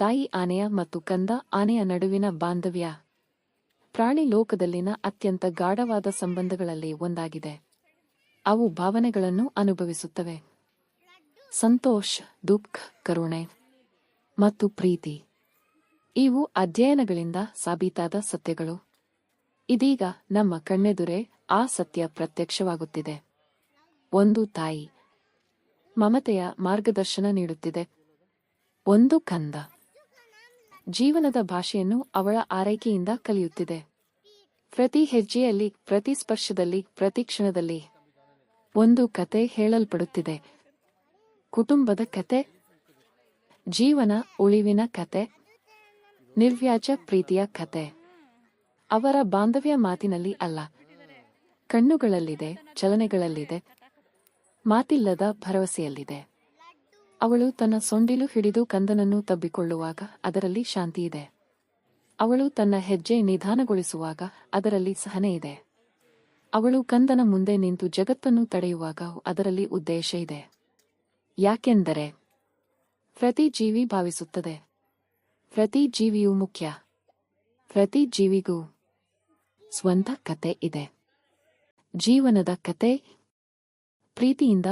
ತಾಯಿ ಆನೆಯ ಮತ್ತು ಕಂದ ಆನೆಯ ನಡುವಿನ ಬಾಂಧವ್ಯ ಪ್ರಾಣಿ ಲೋಕದಲ್ಲಿನ ಅತ್ಯಂತ ಗಾಢವಾದ ಸಂಬಂಧಗಳಲ್ಲಿ ಒಂದಾಗಿದೆ. ಅವು ಭಾವನೆಗಳನ್ನು ಅನುಭವಿಸುತ್ತವೆ. ಸಂತೋಷ, ದುಃಖ, ಕರುಣೆ ಮತ್ತು ಪ್ರೀತಿ. ಇವು ಅಧ್ಯಯನಗಳಿಂದ ಸಾಬೀತಾದ ಸತ್ಯಗಳು. ಇದೀಗ ನಮ್ಮ ಕಣ್ಣೆದುರೇ ಆ ಸತ್ಯ ಪ್ರತ್ಯಕ್ಷವಾಗುತ್ತಿದೆ. ಒಂದು ತಾಯಿ ಮಮತೆಯ ಮಾರ್ಗದರ್ಶನ ನೀಡುತ್ತಿದೆ. ಒಂದು ಕಂದ ಜೀವನದ ಭಾಷೆಯನ್ನು ಅವಳ ಆರೈಕೆಯಿಂದ ಕಲಿಯುತ್ತಿದೆ. ಪ್ರತಿ ಹೆಜ್ಜೆಯಲ್ಲಿ, ಪ್ರತಿ ಸ್ಪರ್ಶದಲ್ಲಿ, ಪ್ರತಿ ಕ್ಷಣದಲ್ಲಿ ಒಂದು ಕತೆ ಹೇಳಲ್ಪಡುತ್ತಿದೆ. ಕುಟುಂಬದ ಕತೆ, ಜೀವನ ಉಳಿವಿನ ಕತೆ, ನಿರ್ವ್ಯಾಜ ಪ್ರೀತಿಯ ಕತೆ. ಅವರ ಬಾಂಧವ್ಯ ಮಾತಿನಲ್ಲಿ ಅಲ್ಲ, ಕಣ್ಣುಗಳಲ್ಲಿದೆ, ಚಲನೆಗಳಲ್ಲಿದೆ, ಮಾತಿಲ್ಲದ ಭರವಸೆಯಲ್ಲಿದೆ. ಅವಳು ತನ್ನ ಸೊಂಡಿಲು ಹಿಡಿದು ಕಂದನನ್ನು ತಬ್ಬಿಕೊಳ್ಳುವಾಗ ಅದರಲ್ಲಿ ಶಾಂತಿಯಿದೆ. ಅವಳು ತನ್ನ ಹೆಜ್ಜೆ ನಿಧಾನಗೊಳಿಸುವಾಗ ಅದರಲ್ಲಿ ಸಹನೆ ಇದೆ. ಅವಳು ಕಂದನ ಮುಂದೆ ನಿಂತು ಜಗತ್ತನ್ನು ತಡೆಯುವಾಗ ಅದರಲ್ಲಿ ಉದ್ದೇಶ ಇದೆ. ಯಾಕೆಂದರೆ ಪ್ರತಿ ಜೀವಿ ಭಾವಿಸುತ್ತದೆ. ಪ್ರತಿ ಜೀವಿಯೂ ಮುಖ್ಯ. ಪ್ರತಿ ಜೀವಿಗೂ ಸ್ವಂತ ಕತೆ ಇದೆ. ಜೀವನದ ಕತೆ ಪ್ರೀತಿಯಿಂದ